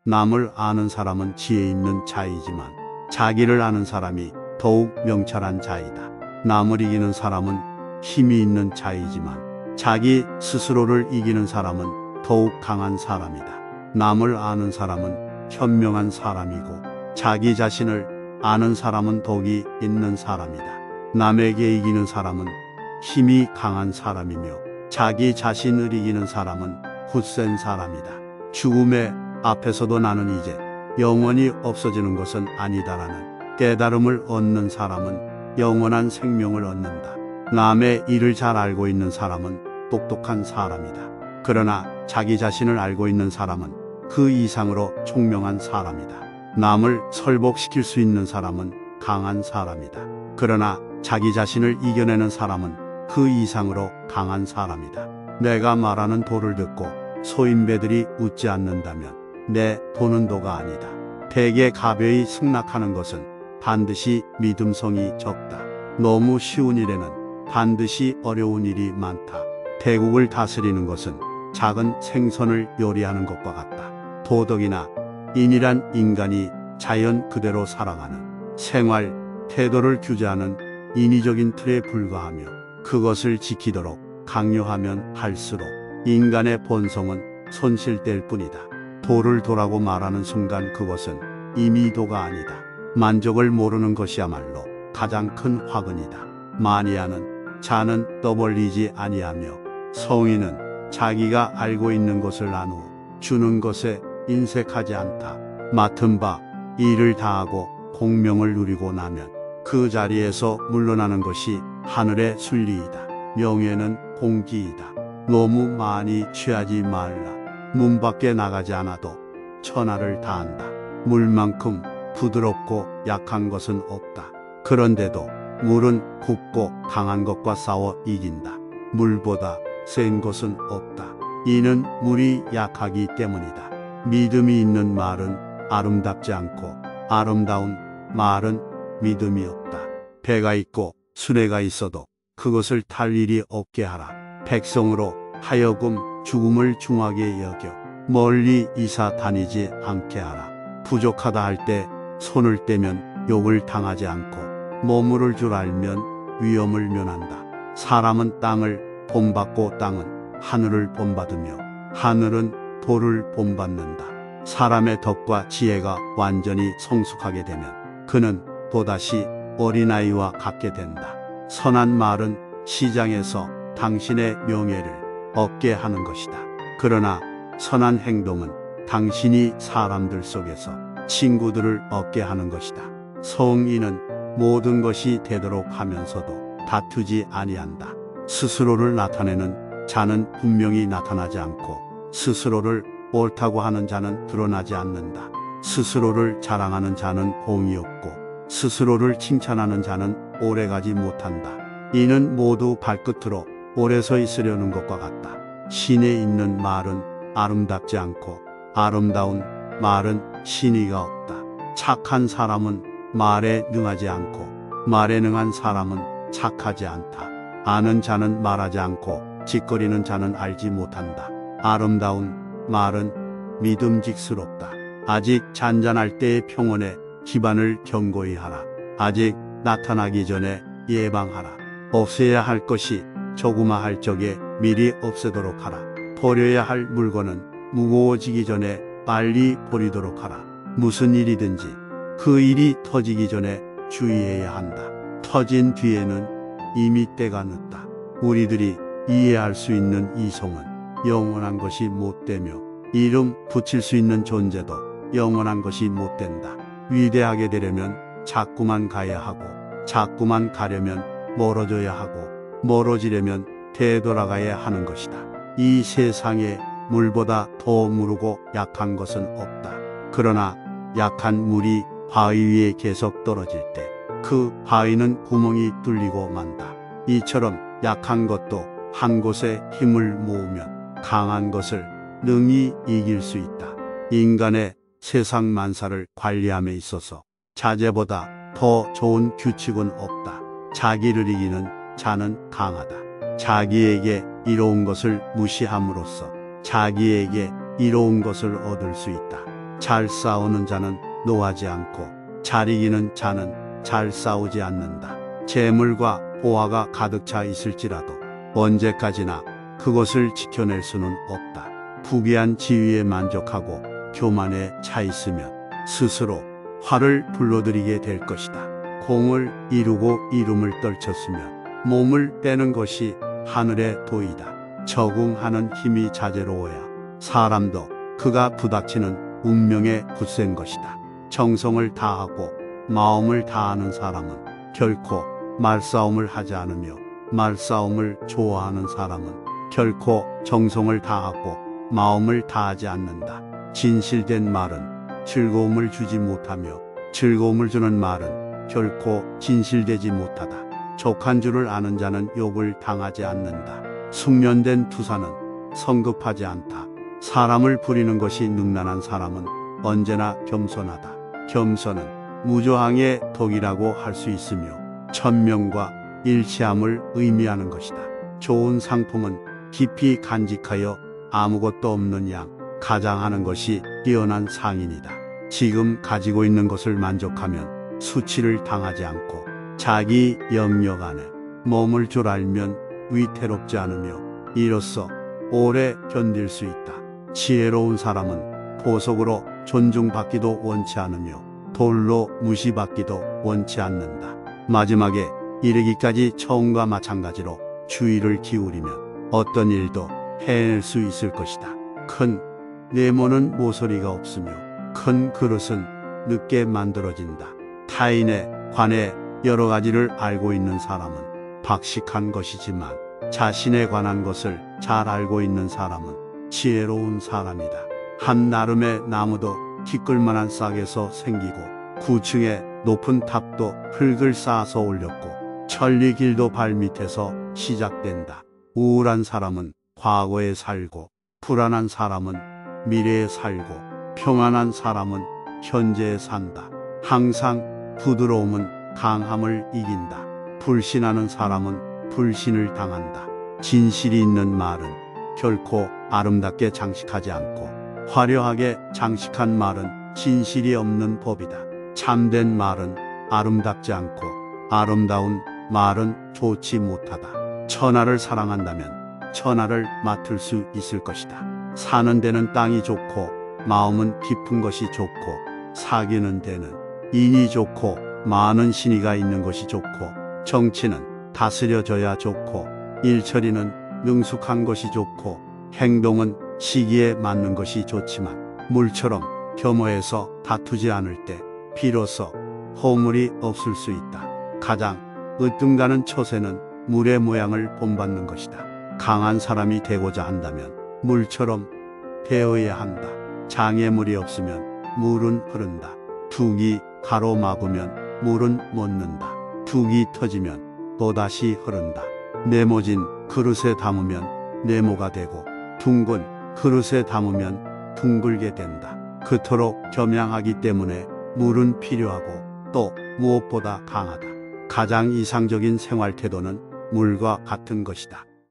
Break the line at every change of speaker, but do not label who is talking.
남을 아는 사람은 지혜 있는 자이지만 자기를 아는 사람이 더욱 명철한 자이다. 남을 이기는 사람은 힘이 있는 자이지만 자기 스스로를 이기는 사람은 더욱 강한 사람이다. 남을 아는 사람은 현명한 사람이고 자기 자신을 아는 사람은 덕이 있는 사람이다. 남에게 이기는 사람은 힘이 강한 사람이며 자기 자신을 이기는 사람은 굳센 사람이다. 죽음의 앞에서도 나는 이제 영원히 없어지는 것은 아니다라는 깨달음을 얻는 사람은 영원한 생명을 얻는다. 남의 일을 잘 알고 있는 사람은 똑똑한 사람이다. 그러나 자기 자신을 알고 있는 사람은 그 이상으로 총명한 사람이다. 남을 설복시킬 수 있는 사람은 강한 사람이다. 그러나 자기 자신을 이겨내는 사람은 그 이상으로 강한 사람이다. 내가 말하는 도를 듣고 소인배들이 웃지 않는다면 내 도는 도가 아니다. 대개 가벼이 승낙하는 것은 반드시 믿음성이 적다. 너무 쉬운 일에는 반드시 어려운 일이 많다. 대국을 다스리는 것은 작은 생선을 요리하는 것과 같다. 도덕이나 인이란 인간이 자연 그대로 살아가는 생활, 태도를 규제하는 인위적인 틀에 불과하며 그것을 지키도록 강요하면 할수록 인간의 본성은 손실될 뿐이다. 도를 도라고 말하는 순간 그것은 이미 도가 아니다. 만족을 모르는 것이야말로 가장 큰 화근이다. 마니아는 자는 떠벌리지 아니하며 성인은 자기가 알고 있는 것을 나누어 주는 것에 인색하지 않다. 맡은 바 일을 다하고 공명을 누리고 나면 그 자리에서 물러나는 것이 하늘의 순리이다. 명예는 공기이다. 너무 많이 취하지 말라. 문 밖에 나가지 않아도 천하를 다한다. 물만큼 부드럽고 약한 것은 없다. 그런데도 물은 굳고 강한 것과 싸워 이긴다. 물보다 센 것은 없다. 이는 물이 약하기 때문이다. 믿음이 있는 말은 아름답지 않고 아름다운 말은 믿음이 없다. 배가 있고 수레가 있어도 그것을 탈 일이 없게 하라. 백성으로 하여금 죽음을 중하게 여겨 멀리 이사 다니지 않게 하라. 부족하다 할 때 손을 떼면 욕을 당하지 않고 머무를 줄 알면 위험을 면한다. 사람은 땅을 본받고 땅은 하늘을 본받으며 하늘은 돌을 본받는다. 사람의 덕과 지혜가 완전히 성숙하게 되면 그는 또다시 어린아이와 같게 된다. 선한 말은 시장에서 당신의 명예를 얻게 하는 것이다. 그러나 선한 행동은 당신이 사람들 속에서 친구들을 얻게 하는 것이다. 성인은 모든 것이 되도록 하면서도 다투지 아니한다. 스스로를 나타내는 자는 분명히 나타나지 않고 스스로를 옳다고 하는 자는 드러나지 않는다. 스스로를 자랑하는 자는 공이 없고 스스로를 칭찬하는 자는 오래가지 못한다. 이는 모두 발끝으로 오래 서 있으려는 것과 같다. 신에 있는 말은 아름답지 않고 아름다운 말은 신의가 없다. 착한 사람은 말에 능하지 않고 말에 능한 사람은 착하지 않다. 아는 자는 말하지 않고 짓거리는 자는 알지 못한다. 아름다운 말은 믿음직스럽다. 아직 잔잔할 때의 평온에 기반을 견고히 하라. 아직 나타나기 전에 예방하라. 없애야 할 것이 조그마할 적에 미리 없애도록 하라. 버려야 할 물건은 무거워지기 전에 빨리 버리도록 하라. 무슨 일이든지 그 일이 터지기 전에 주의해야 한다. 터진 뒤에는 이미 때가 늦다. 우리들이 이해할 수 있는 이성은 영원한 것이 못되며 이름 붙일 수 있는 존재도 영원한 것이 못된다. 위대하게 되려면 자꾸만 가야 하고 자꾸만 가려면 멀어져야 하고 멀어지려면 되돌아가야 하는 것이다. 이 세상에 물보다 더 무르고 약한 것은 없다. 그러나 약한 물이 바위 위에 계속 떨어질 때 그 바위는 구멍이 뚫리고 만다. 이처럼 약한 것도 한 곳에 힘을 모으면 강한 것을 능히 이길 수 있다. 인간의 세상 만사를 관리함에 있어서 자제보다 더 좋은 규칙은 없다. 자기를 이기는 자는 강하다. 자기에게 이로운 것을 무시함으로써 자기에게 이로운 것을 얻을 수 있다. 잘 싸우는 자는 노하지 않고 잘 이기는 자는 잘 싸우지 않는다. 재물과 보화가 가득 차 있을지라도 언제까지나 그것을 지켜낼 수는 없다. 부귀한 지위에 만족하고 교만에 차 있으면 스스로 화를 불러들이게 될 것이다. 공을 이루고 이름을 떨쳤으면 몸을 빼는 것이 하늘의 도이다. 적응하는 힘이 자제로워야 사람도 그가 부닥치는 운명에 굳센 것이다. 정성을 다하고 마음을 다하는 사람은 결코 말싸움을 하지 않으며 말싸움을 좋아하는 사람은 결코 정성을 다하고 마음을 다하지 않는다. 진실된 말은 즐거움을 주지 못하며 즐거움을 주는 말은 결코 진실되지 못하다. 족한 줄을 아는 자는 욕을 당하지 않는다. 숙련된 투사는 성급하지 않다. 사람을 부리는 것이 능란한 사람은 언제나 겸손하다. 겸손은 무조항의 덕이라고 할 수 있으며 천명과 일치함을 의미하는 것이다. 좋은 상품은 깊이 간직하여 아무것도 없는 양 가장하는 것이 뛰어난 상인이다. 지금 가지고 있는 것을 만족하면 수치를 당하지 않고 자기 영역 안에 머물 줄 알면 위태롭지 않으며 이로써 오래 견딜 수 있다. 지혜로운 사람은 보석으로 존중받기도 원치 않으며 돌로 무시받기도 원치 않는다. 마지막에 이르기까지 처음과 마찬가지로 주의를 기울이면 어떤 일도 해낼 수 있을 것이다. 큰 네모는 모서리가 없으며 큰 그릇은 늦게 만들어진다. 타인에 관해 여러 가지를 알고 있는 사람은 박식한 것이지만 자신에 관한 것을 잘 알고 있는 사람은 지혜로운 사람이다. 한 나름의 나무도 기끌만한 싹에서 생기고 9층의 높은 탑도 흙을 쌓아서 올렸고 천리길도 발밑에서 시작된다. 우울한 사람은 과거에 살고 불안한 사람은 미래에 살고 평안한 사람은 현재에 산다. 항상 부드러움은 강함을 이긴다. 불신하는 사람은 불신을 당한다. 진실이 있는 말은 결코 아름답게 장식하지 않고 화려하게 장식한 말은 진실이 없는 법이다. 참된 말은 아름답지 않고 아름다운 말은 좋지 못하다. 천하를 사랑한다면 천하를 맡을 수 있을 것이다. 사는 데는 땅이 좋고 마음은 깊은 것이 좋고 사귀는 데는 인이 좋고 많은 신의가 있는 것이 좋고 정치는 다스려져야 좋고 일처리는 능숙한 것이 좋고 행동은 시기에 맞는 것이 좋지만 물처럼 겸허해서 다투지 않을 때 비로소 허물이 없을 수 있다. 가장 으뜸가는 처세는 물의 모양을 본받는 것이다. 강한 사람이 되고자 한다면 물처럼 되어야 한다. 장애물이 없으면 물은 흐른다. 둑이 가로막으면 물은 멎는다. 둑이 터지면 또다시 흐른다. 네모진 그릇에 담으면 네모가 되고 둥근 그릇에 담으면 둥글게 된다. 그토록 겸양하기 때문에 물은 필요하고 또 무엇보다 강하다. 가장 이상적인 생활 태도는 물과 같은 것이다.